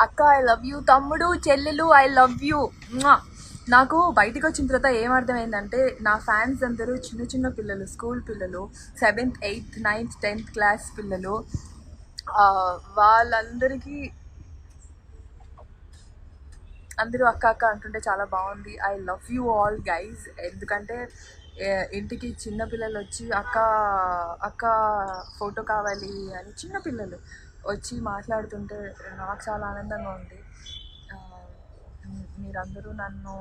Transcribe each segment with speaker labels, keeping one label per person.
Speaker 1: అక్క I love you, తమ్ముడు చెల్లెలు ఐ లవ్ యూ. నాకు బయటికి వచ్చిన తర్వాత ఏమర్థమైందంటే నా ఫ్యాన్స్ అందరూ చిన్న చిన్న పిల్లలు, స్కూల్ పిల్లలు, 7th 8th 9th 10th class పిల్లలు. వాళ్ళందరికీ అందరూ అక్క అక్క అంటుంటే చాలా బాగుంది. I love you all guys. ఎందుకంటే ఇంటికి చిన్న పిల్లలు వచ్చి అక్క అక్క ఫోటో కావాలి అని చిన్న పిల్లలు వచ్చి మాట్లాడుతుంటే నాకు చాలా ఆనందంగా ఉంది. మీరందరూ నన్ను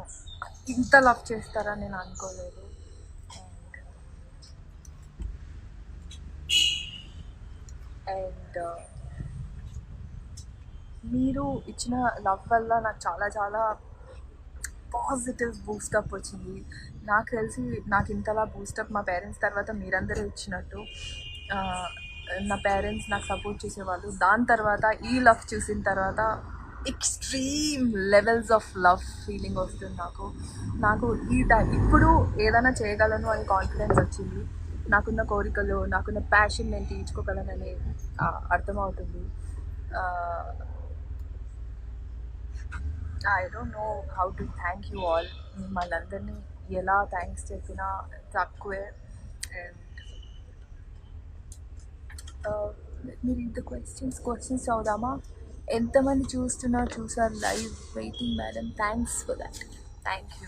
Speaker 1: ఇంత లవ్ చేస్తారని నేను అనుకోలేదు. అండ్ మీరు ఇచ్చిన లవ్ వల్ల నాకు చాలా చాలా పాజిటివ్ బూస్టప్ వచ్చింది. నాకు తెలిసి నాకు ఇంతలా బూస్టప్ మా పేరెంట్స్ తర్వాత మీరందరూ ఇచ్చినట్టు. నా పేరెంట్స్ నాకు సపోర్ట్ చేసేవాళ్ళు. దాని తర్వాత ఈ లవ్ చూసిన తర్వాత extreme levels of love feeling వస్తుంది నాకు ఈ టైం ఇప్పుడు ఏదైనా చేయగలను అని కాన్ఫిడెన్స్ వచ్చింది. నాకున్న కోరికలు, నాకున్న ప్యాషన్ నేను తీర్చుకోగలనని అర్థమవుతుంది. I don't know how to thank you all. మిమ్మల్ని అందరినీ ఎలా థ్యాంక్స్ చెప్పినా తక్కువే. అండ్ మీరు ఇంత క్వశ్చన్స్ చదువుదామా? ఎంతమంది చూసారు live waiting madam, thanks for that. Thank you.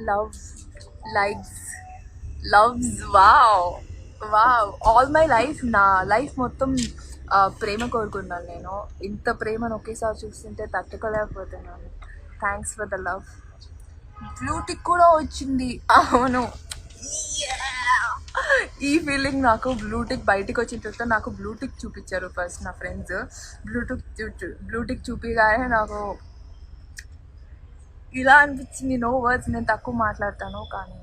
Speaker 1: Love likes loves wow all my life. నా లైఫ్ మొత్తం ప్రేమ కోరుకున్నాను నేను. ఇంత ప్రేమను ఒకేసారి చూస్తుంటే తట్టుకోలేకపోతున్నాను. Thanks for the love. Blue tick కూడా వచ్చింది. అవును, ఈ ఫీలింగ్ నాకు బ్లూటిక్ బయటికి వచ్చిన తర్వాత నాకు బ్లూటిక్ చూపించారు ఫస్ట్ నా ఫ్రెండ్స్. బ్లూటిక్ చూపిగానే నాకు ఇలా అనిపించింది. నో వర్డ్స్, నేను తక్కువ మాట్లాడతాను. కానీ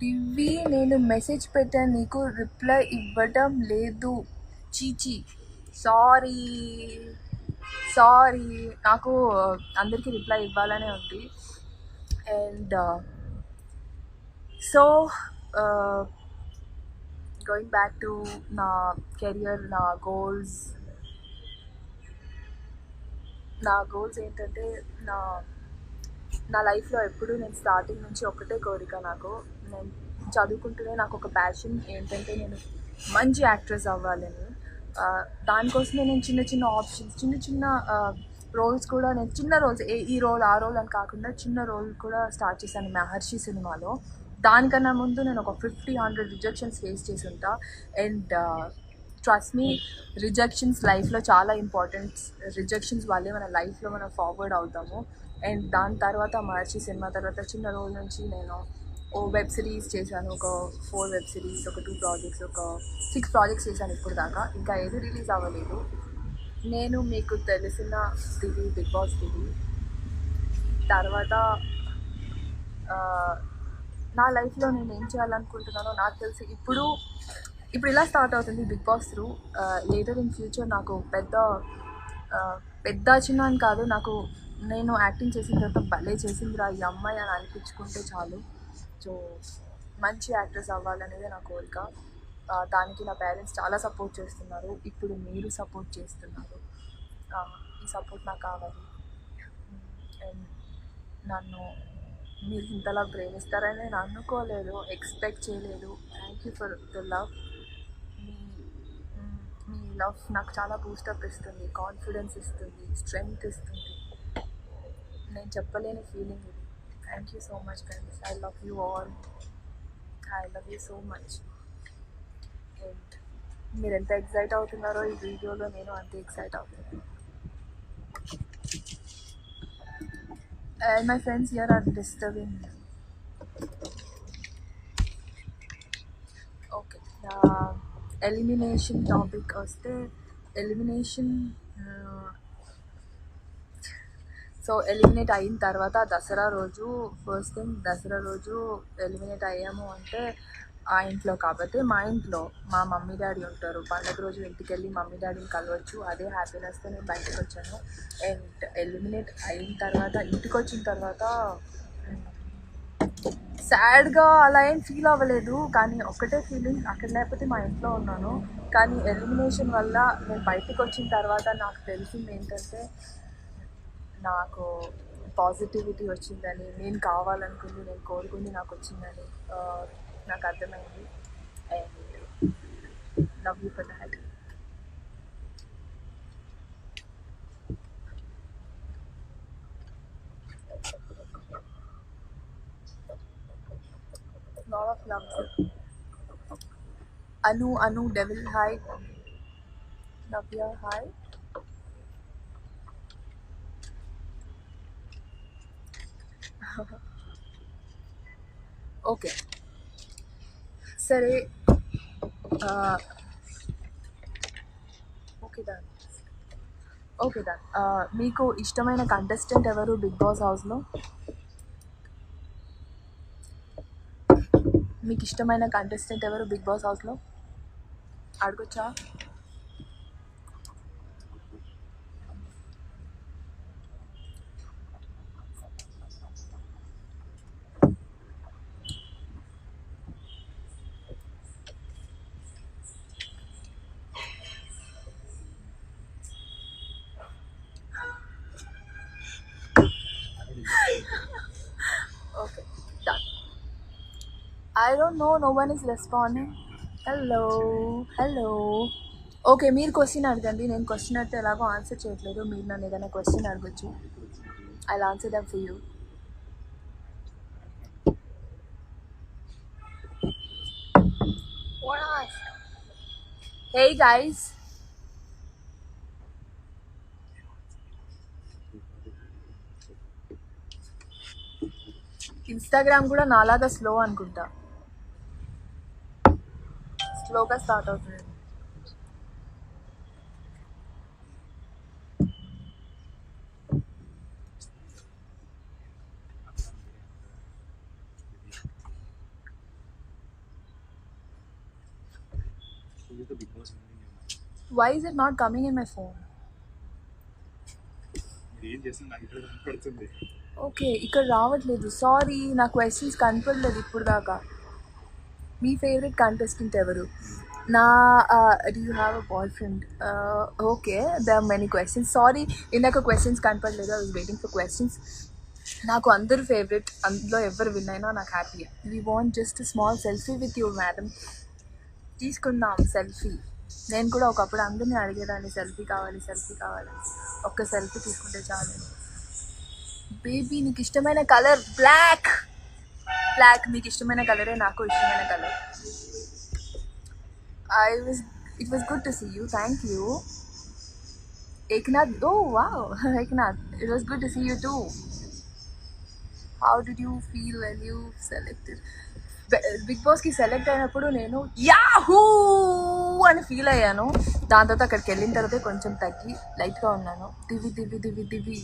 Speaker 1: దివ్వి, నేను మెసేజ్ పెట్టాను నీకు రిప్లై ఇవ్వడం లేదు. చీచి, సారీ. నాకు అందరికీ రిప్లై ఇవ్వాలనే ఉంది. And so going back to నా కెరియర్, నా గోల్స్ ఏంటంటే నా లైఫ్లో ఎప్పుడు నేను స్టార్టింగ్ నుంచి ఒకటే కోరిక. నేను చదువుకుంటూనే నాకు ఒక ప్యాషన్ ఏంటంటే నేను మంచి యాక్ట్రెస్ అవ్వాలని. దానికోసమే నేను చిన్న ఆప్షన్స్, చిన్న రోల్స్ కూడా, నేను చిన్న రోల్స్, ఈ రోల్ ఆ రోల్ అని కాకుండా చిన్న రోల్ కూడా స్టార్ట్ చేశాను మహర్షి సినిమాలో. దానికన్నా ముందు నేను ఒక 50-100 రిజెక్షన్స్ ఫేస్ చేసి ఉంటా. అండ్ ట్రస్ట్ మీ, రిజెక్షన్స్ లైఫ్లో చాలా ఇంపార్టెంట్. రిజెక్షన్స్ వల్లే మన లైఫ్లో మనం ఫార్వర్డ్ అవుతాము. అండ్ దాని తర్వాత మహర్షి సినిమా తర్వాత చిన్న రోల్ నుంచి నేను వెబ్ సిరీస్ చేశాను. ఒక 4 వెబ్ సిరీస్, ఒక 2 ప్రాజెక్ట్స్, ఒక 6 ప్రాజెక్ట్స్ చేశాను ఇప్పుడు దాకా. ఇంకా ఏది రిలీజ్ అవ్వలేదు. నేను మీకు తెలిసిన దివి, బిగ్ బాస్ దివి తర్వాత నా లైఫ్లో నేను ఏం చేయాలనుకుంటున్నానో నాకు తెలిసి ఇప్పుడు ఇలా స్టార్ట్ అవుతుంది Big Boss through. Later in future నాకు పెద్ద చిన్న అని కాదు, నేను యాక్టింగ్ చేసిన తర్వాత భలే చేసిందిరా ఈ అమ్మాయి అని అనిపించుకుంటే చాలు. సో మంచి యాక్ట్రెస్ అవ్వాలనేదే నా కోరిక. దానికి నా పేరెంట్స్ చాలా సపోర్ట్ చేస్తున్నారు. ఇప్పుడు మీరు సపోర్ట్ చేస్తున్నారు. ఈ సపోర్ట్ నాకు కావాలి. అండ్ నన్ను మీరు ఇంతలా ప్రేమిస్తారని నేను అనుకోలేదు, ఎక్స్పెక్ట్ చేయలేదు. Thank you for the love. Me love నాకు చాలా బూస్టప్ ఇస్తుంది, కాన్ఫిడెన్స్ ఇస్తుంది, స్ట్రెంగ్త్ ఇస్తుంది. నేను చెప్పలేని ఫీలింగ్ ఇది. Thank you so much friends. I love you all. I love you so much. And మీరు ఎంత ఎక్సైట్ అవుతున్నారో ఈ వీడియోలో, నేను అంతే ఎక్సైట్ అవుతున్నాను. And my friends here are disturbing me. Okay. Elimination topic వస్తే, ఎలిమినేషన్ సో ఎలిమినేట్ అయిన తర్వాత దసరా రోజు, ఫస్ట్ థింగ్ దసరా రోజు ఎలిమినేట్ అయ్యాము అంటే ఆ ఇంట్లో కాబట్టి, మా ఇంట్లో మా మమ్మీ డాడీ ఉంటారు. పండుగ రోజు ఇంటికి వెళ్ళి మమ్మీ డాడీని కలవచ్చు. అదే హ్యాపీనెస్తో నేను బయటకు వచ్చాను. అండ్ ఎలిమినేట్ అయిన తర్వాత ఇంటికి వచ్చిన తర్వాత సాడ్గా అలా ఏం ఫీల్ అవ్వలేదు, కానీ ఒక్కటే ఫీలింగ్, అక్కడ లేకపోతే మా ఇంట్లో ఉన్నాను. కానీ ఎలిమినేషన్ వల్ల నేను బయటకు వచ్చిన తర్వాత నాకు తెలిసింది ఏంటంటే నాకు పాజిటివిటీ వచ్చిందని, నేను కావాలనుకుంది, నేను కోరుకుంది నాకు వచ్చిందని నాకు అర్థమైంది. And love you for that. Lot of love. Anu, Devil, hi. Navya, hi. Okay సరే. Okay done. Okay done. మీకు ఇష్టమైన కంటెస్టెంట్ ఎవరు బిగ్ బాస్ హౌస్లో? మీకు ఇష్టమైన కంటెస్టెంట్ ఎవరు బిగ్ బాస్ హౌస్లో? అడగొచ్చా? Okay done. I don't know, no one is responding. Hello. Okay, మీరు క్వశ్చన్ అడగండి. నేను క్వశ్చన్ అడిగితే ఎలాగో ఆన్సర్ చేయట్లేదు, మీరు నన్ను ఏదైనా క్వశ్చన్ అడగచ్చు. I'll answer them for you. What else? Hey guys. Instagram కూడా నాలాగా స్లో అనుకుంటా, స్లోగా స్టార్ట్ అవుతుంది. Why is it not coming in my phone? Okay, ఇక్కడ రావట్లేదు, సారీ. నా క్వశ్చన్స్ కనపడలేదు ఇప్పుడు దాకా. మీ ఫేవరెట్ కంటెస్టెంట్ ఎవరు? నా do you have a boyfriend? Okay, they are many questions, sorry. ఇందాక క్వశ్చన్స్ కనపడలేదు, I was waiting for questions. నాకు అందరు ఫేవరెట్, అందులో ఎవరు విన్ అయినా నాకు happy. We want just small selfie with you madam. తీసుకుందాం సెల్ఫీ. నేను కూడా ఒకప్పుడు అందరినీ అడిగేదాన్ని, సెల్ఫీ కావాలి, సెల్ఫీ కావాలి. ఒక్క సెల్ఫీ తీసుకుంటే చాలు. బేబీ, నీకు ఇష్టమైన కలర్ బ్లాక్. బ్లాక్ మీకు ఇష్టమైన కలరే, నాకు ఇష్టమైన colour. It was good to see you, thank you. Eknath, oh wow, Eknath, it was good to see you too. How did you feel when you selected? Big బాస్కి select అయినప్పుడు నేను Yahoo అని feel అయ్యాను. దాని తర్వాత అక్కడికి వెళ్ళిన తర్వాత కొంచెం తగ్గి లైట్గా ఉన్నాను. Divi Divi Divi Divi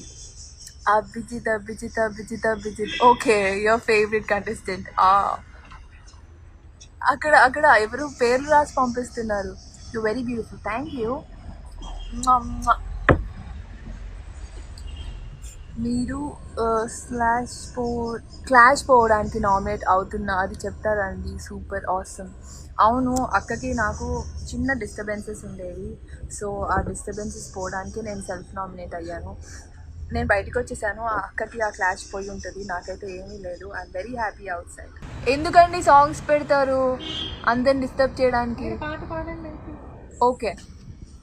Speaker 1: Abhijeet Abhijeet Abhijeet Abhijeet. Okay, your favourite contestant. అక్కడ అక్కడ ఎవరు పేర్లు రాసి పంపిస్తున్నారు. You very beautiful, thank you. మీరు క్లాష్ పోవడానికి నామినేట్ అవుతున్నా అది చెప్తారండి. Super awesome. అవును, అక్కకి నాకు చిన్న డిస్టర్బెన్సెస్ ఉండేవి, సో ఆ డిస్టర్బెన్సెస్ పోవడానికి నేను సెల్ఫ్ నామినేట్ అయ్యాను. నేను బయటకు వచ్చేసాను, ఆ అక్కకి ఆ క్లాష్ పోయి ఉంటుంది, నాకైతే ఏమీ లేదు. I'm very happy out side. ఎందుకండి సాంగ్స్ పెడతారు అందరిని డిస్టర్బ్ చేయడానికి? ఓకే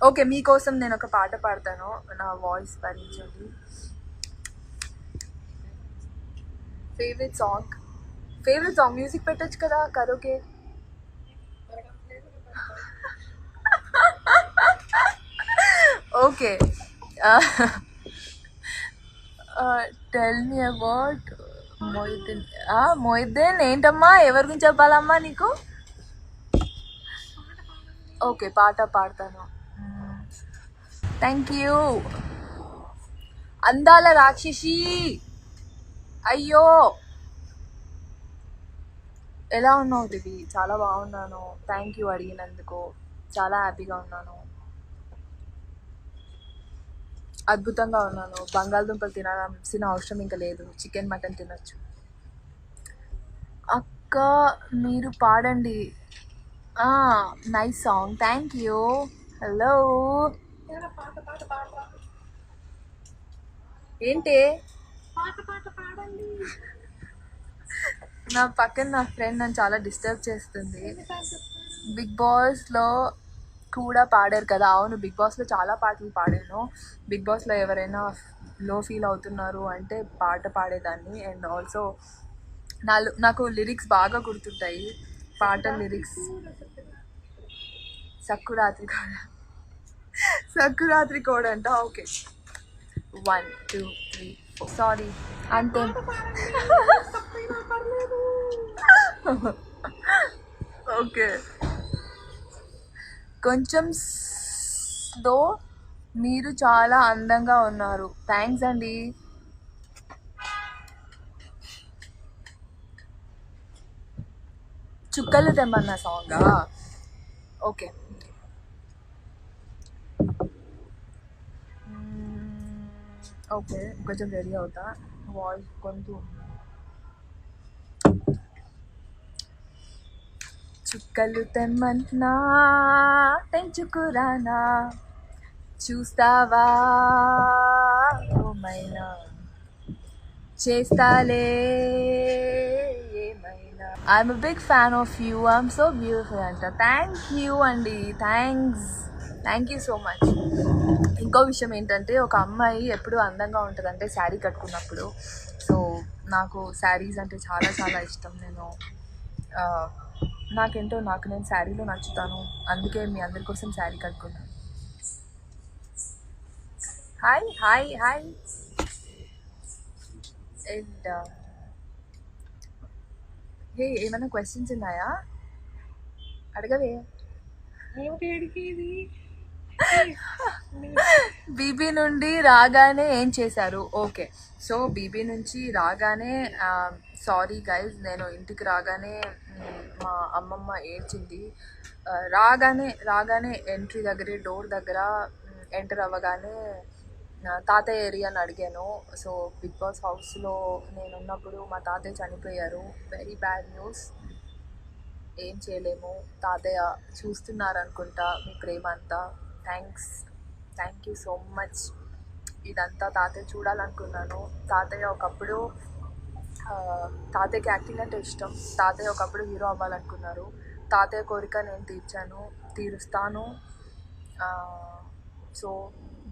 Speaker 1: ఓకే, మీకోసం నేను ఒక పాట పాడతాను, నా వాయిస్ భరించండి. ఫేవరెట్ సాంగ్ మ్యూజిక్ పెట్టచ్చు కదా, karaoke. Okay, tell me about Moideen. Moideen ఏంటమ్మా, ఎవరి గురించి చెప్పాలమ్మా నీకు? ఓకే, పాట పాడతాను. Thank you. అందాల రాక్షసి. అయ్యో, ఎలా ఉన్నావు దివి? చాలా బాగున్నాను, థ్యాంక్ యూ అడిగినందుకు. చాలా హ్యాపీగా ఉన్నాను, అద్భుతంగా ఉన్నాను. బంగాళదుంపలు తినాల్సిన అవసరం ఇంకా లేదు, చికెన్ మటన్ తినొచ్చు. అక్క మీరు పాడండి. Nice song, thank you. Hello ఏంటి నా పక్కన నా ఫ్రెండ్ నన్ను చాలా డిస్టర్బ్ చేస్తుంది. బిగ్ బాస్లో కూడా పాడారు కదా. అవును, బిగ్ బాస్లో చాలా పాటలు పాడాను. బిగ్ బాస్లో ఎవరైనా లో ఫీల్ అవుతున్నారు అంటే పాట పాడేదాన్ని. అండ్ ఆల్సో నాకు లిరిక్స్ బాగా గుర్తుంటాయి, పాట లిరిక్స్. సక్కురాత్రి కోడ, సక్కురాత్రి కోడ అంట. ఓకే, 1 2 3 4. సారీ అంతే. ఓకే, కొంచెం స్లో. మీరు చాలా అందంగా ఉన్నారు. థ్యాంక్స్ అండి. చుక్కలు తెమ్మన్న సాంగా? ఓకే, ఓకే కొంచెం రెడీ అవుతా. వాయిస్ కొంచెం. చుక్కలు తెమ్మన్నా తెంచుకురానా, చూస్తావా ఓమైనా, చేస్తాలే ఏమైనా. I'm big fan of you, I'm so beautiful అంట. థ్యాంక్ యూ అండి, థ్యాంక్ యూ సో మచ్. ఇంకో విషయం ఏంటంటే, ఒక అమ్మాయి ఎప్పుడు అందంగా ఉంటుందంటే శారీ కట్టుకున్నప్పుడు. సో నాకు శారీస్ అంటే చాలా చాలా ఇష్టం. నాకేంటో నేను శారీలో నచ్చుతాను. అందుకే మీ అందరి కోసం శారీ కట్టుకున్నాను. Hi hi hi. అండ్ ఏమైనా క్వశ్చన్స్ ఉన్నాయా? అడగవే. బీబీ నుండి రాగానే ఏం చేశారు? ఓకే, సో బీబీ నుంచి రాగానే, సారీ గైజ్, నేను ఇంటికి రాగానే మా అమ్మమ్మ ఏడ్చింది. రాగానే ఎంట్రీ దగ్గరే, డోర్ దగ్గర ఎంటర్ అవ్వగానే తాతయ్య ఏరియాని అడిగాను. సో బిగ్ బాస్ హౌస్లో నేను ఉన్నప్పుడు మా తాతయ్య చనిపోయారు. Very bad news. ఏం చేయలేము. తాతయ్య చూస్తున్నారనుకుంటా మీ ప్రేమ అంతా. Thank you so much. ఇదంతా తాతయ్య చూడాలనుకున్నాను. తాతయ్యకి యాక్టింగ్ అంటే ఇష్టం. తాతయ్య ఒకప్పుడు హీరో అవ్వాలనుకున్నారు. తాతయ్య కోరిక నేను తీరుస్తాను. సో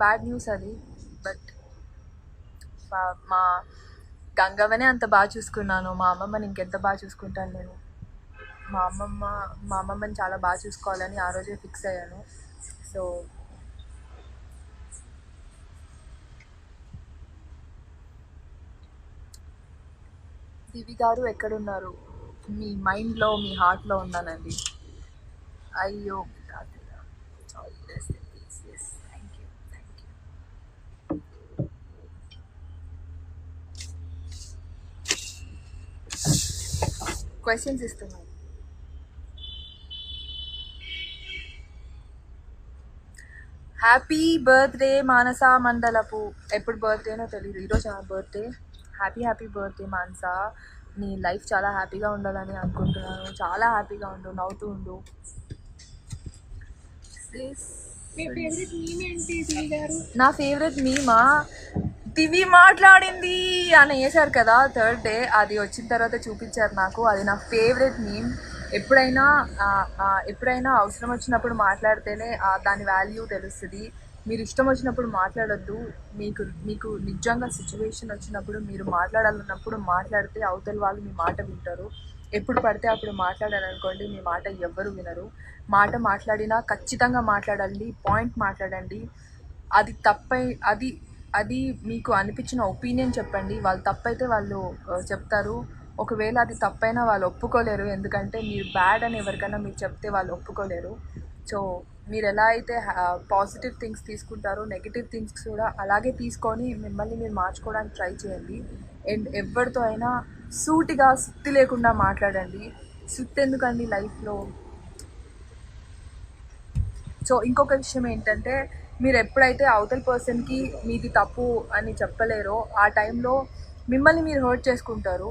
Speaker 1: బ్యాడ్ న్యూస్ అది. బట్ మా గంగవ్వనే అంత బాగా చూసుకున్నాను, మా అమ్మమ్మని ఇంకెంత బాగా చూసుకుంటాను నేను. మా అమ్మమ్మని చాలా బాగా చూసుకోవాలని ఆ రోజే ఫిక్స్ అయ్యాను. సో దివి గారు ఎక్కడున్నారు? మీ మైండ్లో, మీ హార్ట్లో ఉన్నానండి. అయ్యో తాతయ్య, థ్యాంక్ యూ. క్వశ్చన్స్ ఇస్తున్నాను. హ్యాపీ బర్త్డే మానస మండలపు. ఎప్పుడు బర్త్డేనో తెలియదు, ఈరోజు నా బర్త్డే. హ్యాపీ బర్త్డే మానస. నీ లైఫ్ చాలా హ్యాపీగా ఉండాలని అనుకుంటున్నాను. చాలా హ్యాపీగా ఉండు, నవ్వుతూ ఉండు. నా ఫేవరెట్ మీమా దివి మాట్లాడింది అని వేశారు కదా థర్డ్ డే, అది వచ్చిన తర్వాత చూపించారు నాకు. అది నా ఫేవరెట్ మీమ్. ఎప్పుడైనా అవసరం వచ్చినప్పుడు మాట్లాడితేనే దాని వాల్యూ తెలుస్తుంది. మీరు ఇష్టం వచ్చినప్పుడు మాట్లాడొద్దు. మీకు నిజంగా సిచ్యువేషన్ వచ్చినప్పుడు, మీరు మాట్లాడాలన్నప్పుడు మాట్లాడితే అవతల వాళ్ళు మీ మాట వింటారు. ఎప్పుడు పడితే అప్పుడు మాట్లాడారనుకోండి, మీ మాట ఎవ్వరు వినరు. మాట్లాడినా ఖచ్చితంగా మాట్లాడండి, పాయింట్ మాట్లాడండి. అది మీకు అనిపించిన ఒపీనియన్ చెప్పండి. వాళ్ళు తప్పైతే వాళ్ళు చెప్తారు. ఒకవేళ అది తప్పైనా వాళ్ళు ఒప్పుకోలేరు, ఎందుకంటే మీరు బ్యాడ్ అని ఎవరికైనా మీరు చెప్తే వాళ్ళు ఒప్పుకోలేరు. సో మీరు ఎలా అయితే పాజిటివ్ థింగ్స్ తీసుకుంటారో, నెగిటివ్ థింగ్స్ కూడా అలాగే తీసుకొని మిమ్మల్ని మీరు మార్చుకోవడానికి ట్రై చేయండి. అండ్ ఎవరితో అయినా సూటిగా, సుత్తి లేకుండా మాట్లాడండి. సుత్తి ఎందుకండి లైఫ్లో. సో ఇంకొక విషయం ఏంటంటే, మీరు ఎప్పుడైతే అవతల పర్సన్కి మీది తప్పు అని చెప్పలేరో, ఆ టైంలో మిమ్మల్ని మీరు హర్ట్ చేసుకుంటారు.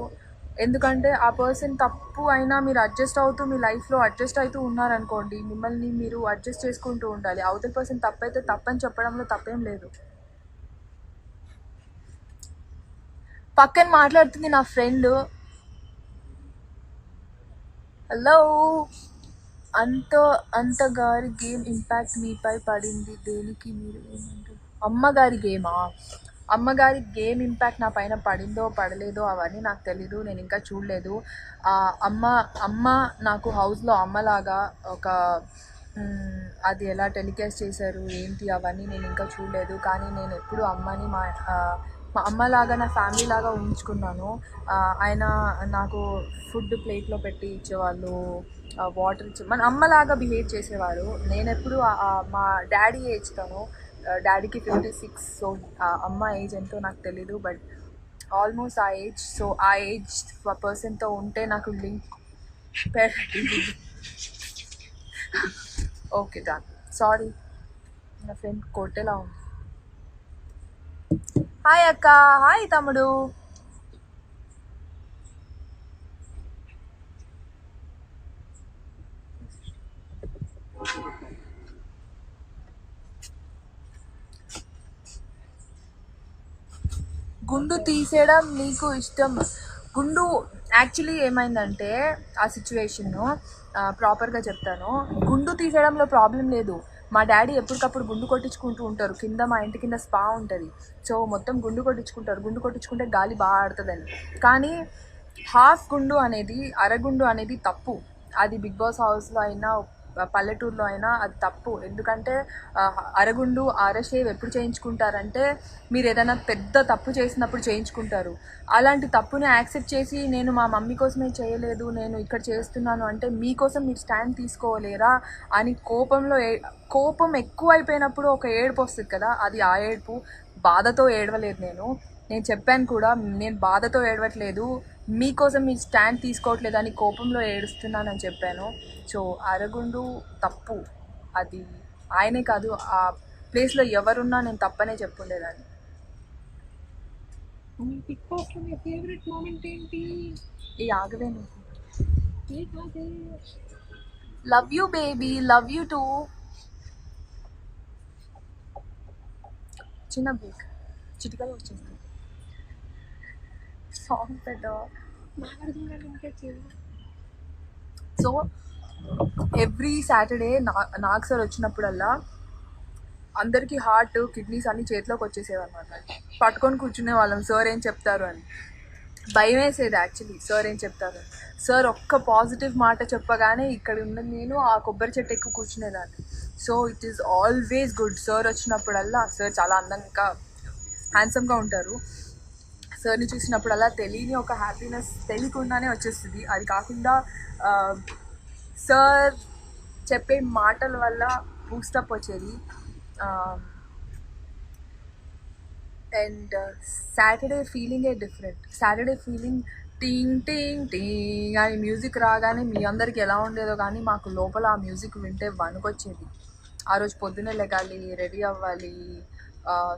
Speaker 1: ఎందుకంటే ఆ పర్సన్ తప్పు అయినా మీరు అడ్జస్ట్ అవుతూ మీ లైఫ్లో అడ్జస్ట్ అవుతూ ఉన్నారనుకోండి, మిమ్మల్ని మీరు అడ్జస్ట్ చేసుకుంటూ ఉండాలి. అవతల పర్సన్ తప్పైతే తప్పని చెప్పడంలో తప్పేం లేదు. పక్కన మాట్లాడుతుంది నా ఫ్రెండ్. హలో. అంత అంతగారి గేమ్ ఇంపాక్ట్ మీపై పడింది దేనికి మీరు ఏమంటారు? అమ్మగారి గేమా? అమ్మగారి గేమ్ ఇంపాక్ట్ నా పైన పడిందో పడలేదో అవన్నీ నాకు తెలీదు, నేను ఇంకా చూడలేదు. అమ్మ అమ్మ నాకు హౌస్లో అమ్మలాగా ఒక అది ఎలా టెలికాస్ట్ చేశారు ఏంటి అవన్నీ నేను ఇంకా చూడలేదు. కానీ నేను ఎప్పుడు అమ్మని మా అమ్మలాగా నా ఫ్యామిలీ లాగా ఊహించుకున్నాను. ఆయన నాకు ఫుడ్ ప్లేట్లో పెట్టి ఇచ్చేవాళ్ళు, వాటర్ ఇచ్చే మన అమ్మలాగా బిహేవ్ చేసేవారు. నేను ఎప్పుడు మా డాడీ ఏజ్తోను, డాడీకి 56, సో అమ్మ ఏజ్ ఎంతో నాకు తెలీదు, బట్ ఆల్మోస్ట్ ఆ ఏజ్. సో ఆ ఏజ్ పర్సన్తో ఉంటే నాకు లింక్ ఓకే డన్. సారీ, నా ఫ్రెండ్ కొట్టేలా ఉంది. హాయ్ అక్క. హాయ్ తమ్ముడు. గుండు తీసేయడం నీకు ఇష్టం? గుండు యాక్చువల్లీ ఏమైందంటే ఆ సిచ్యువేషన్ను ప్రాపర్గా చెప్తాను. గుండు తీసేయడంలో ప్రాబ్లం లేదు. మా డాడీ ఎప్పటికప్పుడు గుండు కొట్టించుకుంటూ ఉంటారు. కింద మా ఇంటి కింద స్పా ఉంటుంది, సో మొత్తం గుండు కొట్టించుకుంటారు. గుండు కొట్టించుకుంటే గాలి బాగా ఆడుతుందని. కానీ హాఫ్ గుండు అనేది, అరగుండు అనేది తప్పు. అది బిగ్ బాస్ హౌస్లో అయినా పల్లెటూరులో అయినా అది తప్పు. ఎందుకంటే అరగుండు షేవ్ ఎప్పుడు చేయించుకుంటారంటే మీరు ఏదైనా పెద్ద తప్పు చేసినప్పుడు చేయించుకుంటారు. అలాంటి తప్పుని యాక్సెప్ట్ చేసి నేను మా మమ్మీ కోసమే చేయలేదు, నేను ఇక్కడ చేస్తున్నాను అంటే మీకోసం మీరు స్టాండ్ తీసుకోలేరా అని కోపం ఎక్కువ అయిపోయినప్పుడు ఒక ఏడుపు వస్తుంది కదా, అది ఆ ఏడుపు. బాధతో ఏడవలేదు నేను చెప్పాను కూడా, నేను బాధతో ఏడవట్లేదు, మీకోసం మీరు స్టాండ్ తీసుకోవట్లేదు అని కోపంలో ఏడుస్తున్నానని చెప్పాను. సో అరగుండు తప్పు. అది ఆయనే కాదు, ఆ ప్లేస్లో ఎవరున్నా నేను తప్పనే చెప్పుండేదాన్ని.
Speaker 2: బిగ్ బాస్ లో మీ ఫేవరెట్ మూమెంట్ ఏంటి?
Speaker 1: ఈ ఆగవే నువ్వు. Love you baby, love you two. చిన్న బ్రేక్, చిటికలో వచ్చేస్తుంది. సాంగ్ పెట్టా. So every Saturday Nag sir వచ్చినప్పుడల్లా అందరికీ హార్ట్, కిడ్నీస్ అన్ని చేతిలోకి వచ్చేసేవన్నమాట. పట్టుకొని కూర్చునే వాళ్ళం సార్ ఏం చెప్తారు అని. భయం వేసేది యాక్చువల్లీ సార్ ఏం చెప్తారు. సార్ ఒక్క పాజిటివ్ మాట చెప్పగానే ఇక్కడ ఉన్న నేను ఆ కొబ్బరి చెట్టు ఎక్కువ కూర్చునేదాన్ని. So it is always good. Sir వచ్చినప్పుడల్లా, సార్ చాలా అందంగా హ్యాండ్సమ్గా ఉంటారు. సార్ని చూసినప్పుడల్లా తెలియని ఒక హ్యాపీనెస్ తెలియకుండానే వచ్చేస్తుంది. అది కాకుండా సార్ చెప్పే మాటల వల్ల బూస్టప్ వచ్చేది. అండ్ సాటర్డే ఫీలింగే డిఫరెంట్. సాటర్డే ఫీలింగ్ టింగ్ టింగ్ టింగ్ అని మ్యూజిక్ రాగానే మీ అందరికి ఎలా ఉండేదో కానీ మాకు లోపల ఆ మ్యూజిక్ వింటే వణుకొచ్చేది. ఆ రోజు పొద్దున్నే లెగాలి, రెడీ అవ్వాలి,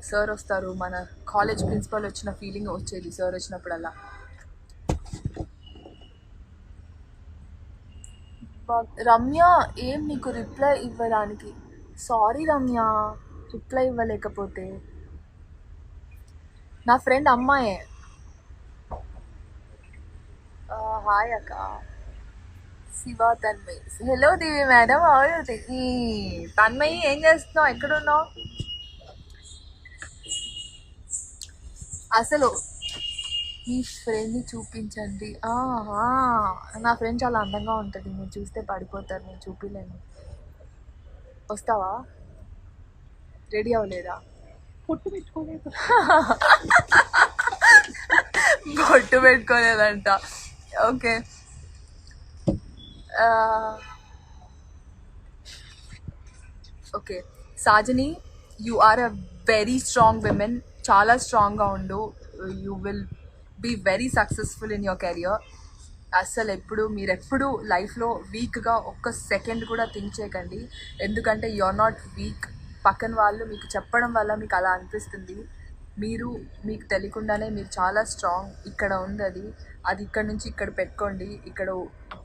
Speaker 1: సార్ వస్తారు, మన కాలేజ్ ప్రిన్సిపల్ వచ్చిన ఫీలింగ్ వచ్చేది సార్ వచ్చినప్పుడల్లా. రమ్య ఏం నీకు రిప్లై ఇవ్వడానికి? సారీ రమ్య, రిప్లై ఇవ్వలేకపోతే. నా ఫ్రెండ్ అమ్మాయే. హాయ్ అక్క. శివ తన్మయ్. హలో దేవి మేడం, తన్మయి ఏం చేస్తున్నావు, ఎక్కడున్నావు? అసలు మీ ఫ్రెండ్ని చూపించండి. నా ఫ్రెండ్ చాలా అందంగా ఉంటుంది, మీరు చూస్తే పడిపోతారు, నేను చూపించలేను. వస్తావా? రెడీ అవ్వలేదా?
Speaker 2: పొట్టు పెట్టుకోలేదు.
Speaker 1: బొట్టు పెట్టుకోలేదంట. Okay. Okay Sajani, you are a very strong women. చాలా స్ట్రాంగ్గా ఉండు. You will be very successful in your career. అసలు మీరెప్పుడు లైఫ్లో వీక్గా ఒక్క సెకండ్ కూడా థింక్ చేయకండి. ఎందుకంటే యు ఆర్ నాట్ వీక్. పక్కన వాళ్ళు మీకు చెప్పడం వల్ల మీకు అలా అనిపిస్తుంది. మీకు తెలియకుండానే మీరు చాలా స్ట్రాంగ్. ఇక్కడ ఉంది అది. అది ఇక్కడ నుంచి ఇక్కడ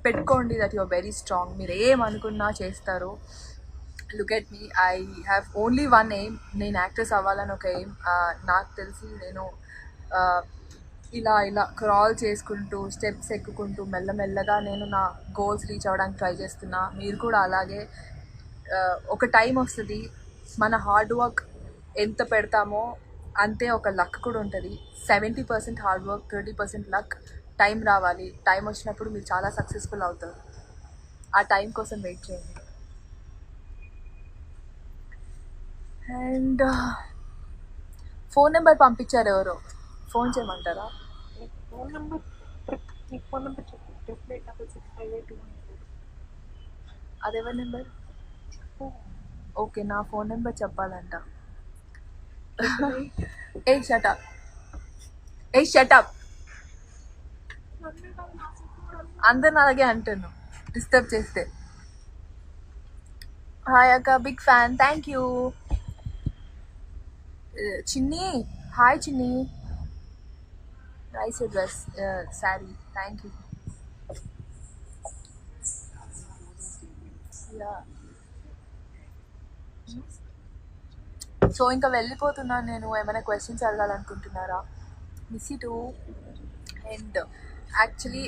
Speaker 1: పెట్టుకోండి దట్ యువర్ వెరీ స్ట్రాంగ్. మీరు ఏమనుకున్నా చేస్తారు. Look at me, I have only one aim. నేను యాక్ట్రెస్ అవ్వాలని ఒక ఎయిమ్. నాకు తెలిసి నేను ఇలా క్రాల్ చేసుకుంటూ స్టెప్స్ ఎక్కుకుంటూ మెల్లమెల్లగా నేను నా గోల్స్ రీచ్ అవ్వడానికి ట్రై చేస్తున్నా. మీరు కూడా అలాగే. ఒక టైం వస్తుంది, మన హార్డ్ వర్క్ ఎంత పెడతామో అంతే ఒక లక్ కూడా ఉంటుంది. 70% హార్డ్ వర్క్, 30% లక్. టైం రావాలి, టైం వచ్చినప్పుడు మీరు చాలా సక్సెస్ఫుల్ అవుతారు. ఆ టైం కోసం వెయిట్ చేయండి. అండ్ ఫోన్ నెంబర్ పంపించారు ఎవరో, ఫోన్ చేయమంటారా?
Speaker 2: ఫోన్ నెంబర్ చెప్పు. 88665821.
Speaker 1: అదెవరి నెంబర్? ఓకే, నా ఫోన్ నెంబర్ చెప్పాలంట. ఏ షటప్ అందరిని అలాగే అంటాను డిస్టర్బ్ చేస్తే. హాయ్ అక్క, big fan, thank you. Chinni, hi Chinni, nice dress, sari, thank you. So ఇంకా వెళ్ళిపోతున్నాను నేను. ఏమైనా క్వశ్చన్స్ అడగాలనుకుంటున్నారా? Miss you too. And actually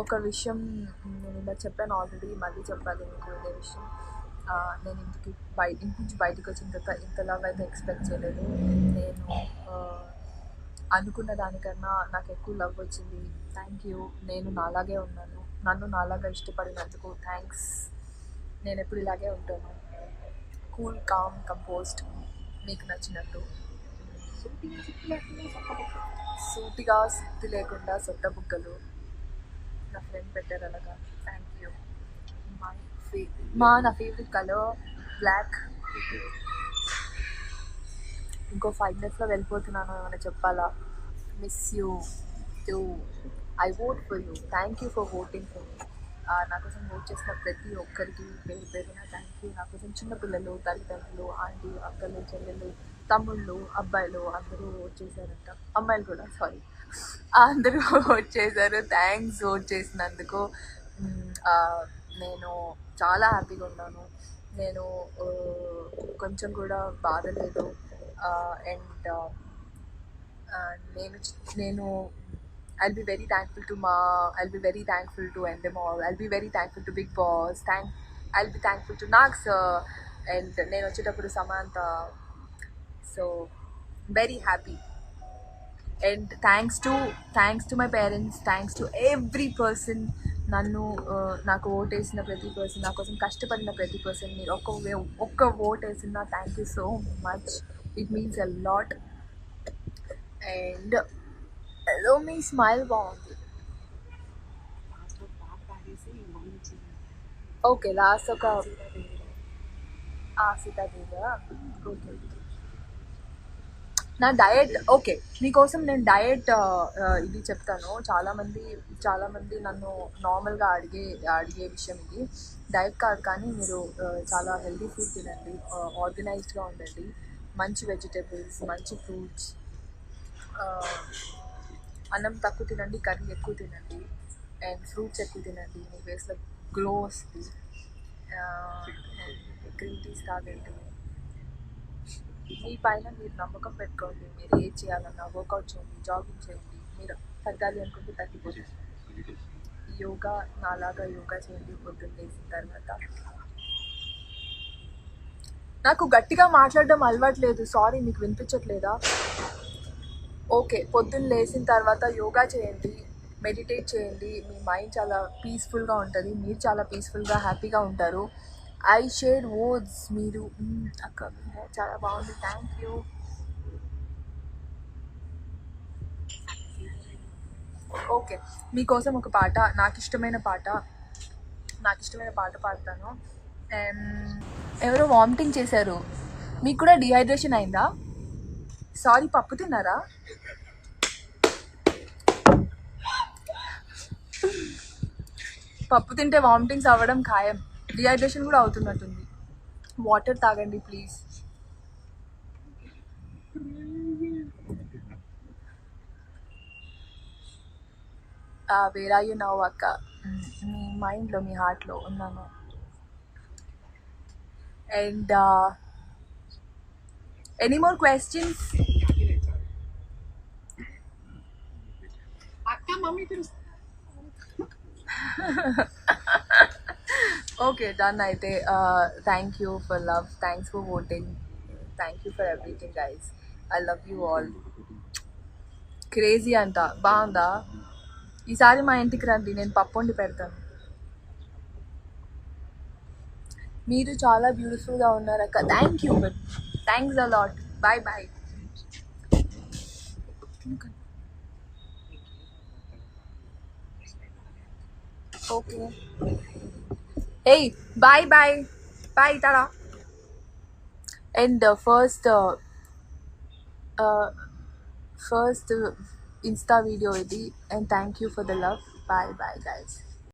Speaker 1: ఒక విషయం నేను ఇలా చెప్పాను ఆల్రెడీ, మళ్ళీ చెప్పాలి మీకు ఇదే విషయం. నేను ఇంటి నుంచి బయటకు వచ్చిన తర్వాత ఇంతలాగా అయితే ఎక్స్పెక్ట్ చేయలేదు. నేను అనుకున్న దానికన్నా నాకు ఎక్కువ లవ్ వచ్చింది. Thank you. నేను నాలాగే ఉన్నాను, నన్ను నాలాగా ఇష్టపడినందుకు థ్యాంక్స్. నేను ఎప్పుడు ఇలాగే ఉంటాను, కూల్, కామ్, కంపోజ్డ్, మీకు నచ్చినట్టు. సూటిగా సుత్తి లేకుండా సొట్ట బుగ్గలు నా ఫ్రెండ్ పెట్టారు అలాగా. Thank you. నా ఫేవరెట్ కలర్ బ్లాక్. ఇంకో 5 minutesలో వెళ్ళిపోతున్నాను. ఏమైనా చెప్పాలా? Miss you two. I vote for you. Thank you for voting for me. నా కోసం ఓట్ చేసిన ప్రతి ఒక్కరికి పేరు పేరున థ్యాంక్ యూ. నా కోసం చిన్నపిల్లలు, తల్లిదండ్రులు, ఆంటీ, అక్కలు, చెల్లెలు, తమ్ముళ్ళు, అబ్బాయిలు అందరూ ఓట్ చేశారంట. అమ్మాయిలు కూడా, సారీ, అందరూ ఓట్ చేశారు. థ్యాంక్స్ ఓట్ చేసినందుకు. నేను చాలా హ్యాపీగా ఉన్నాను. నేను కొంచెం కూడా బాధ లేదు. అండ్ నేను I'll be very thankful to Ma. I'll be very thankful to Endemol. I'll be very thankful to Big Boss. I'll be thankful to Nag sir. And నేను వచ్చేటప్పుడు Samantha. So very happy. And thanks to my parents. Thanks to every person. నాకు vote వేసిన ప్రతి person, నా కోసం కష్టపడిన ప్రతి person. మీరు ఒక్క ఓట్ వేసిన thank you so much. It means a lot. And hello, me smile బాగుంది. ఓకే, లాస్ట్ ఒక సీతాదేవిగా. ఓకే, నా డయట్ ఓకే. మీకోసం నేను డయట్ ఇది చెప్తాను. చాలామంది నన్ను నార్మల్గా అడిగే విషయం ఇది. డయట్ కాదు కానీ మీరు చాలా హెల్తీ ఫుడ్ తినండి, ఆర్గనైజ్డ్గా ఉండండి, మంచి వెజిటేబుల్స్, మంచి ఫ్రూట్స్. అన్నం తక్కువ తినండి, కర్రీ ఎక్కువ తినండి, అండ్ ఫ్రూట్స్ ఎక్కువ తినండి. మీ ఫేస్లో గ్లో వస్తుంది. గ్రీన్ టీస్ తాగండి. మీ పైన మీరు నమ్మకం పెట్టుకోండి. మీరు ఏం చేయాలన్నా వర్కౌట్ చేయండి, జాగింగ్ చేయండి. మీరు తగ్గాలి అనుకుంటే తగ్గిపోతుంది. యోగా, నాలాగా యోగా చేయండి పొద్దున్న లేచిన తర్వాత. నాకు గట్టిగా మాట్లాడడం అలవాట్లేదు, సారీ, మీకు వినిపించట్లేదా? ఓకే, పొద్దున్న లేచిన తర్వాత యోగా చేయండి, మెడిటేట్ చేయండి. మీ మైండ్ చాలా పీస్ఫుల్గా ఉంటుంది, మీరు చాలా పీస్ఫుల్గా హ్యాపీగా ఉంటారు. I share words. మీరు అక్క చాలా బాగుంది, థ్యాంక్ యూ. ఓకే, మీకోసం ఒక పాట, నాకు ఇష్టమైన పాట పాడతాను. ఎవరో వామిటింగ్ చేశారు. మీకు కూడా డిహైడ్రేషన్ అయిందా? సారీ, పప్పు తిన్నారా? పప్పు తింటే వామిటింగ్స్ అవ్వడం ఖాయం. డిహైడ్రేషన్ కూడా అవుతున్నట్టుంది. వాటర్ తాగండి please. Where are you now అక్క? మీ మైండ్లో, మీ హార్ట్లో ఉన్నాను. And any more questions?
Speaker 2: అక్క మమ్మీ పిలుస్తుంది.
Speaker 1: ఓకే, డన్ అయితే. Thank you for love, thanks for voting, thank you for everything guys. I love you all. Crazy అంట, బాగుందా? ఈసారి మా ఇంటికి రండి, నేను పప్పు వండి పెడతాను. మీరు చాలా బ్యూటిఫుల్గా ఉన్నారు అక్క. Thank you, but thanks a lot. Bye bye. Okay, hey bye bye bye Tara. And first insta video ఇది. And thank you for the love. Bye bye guys.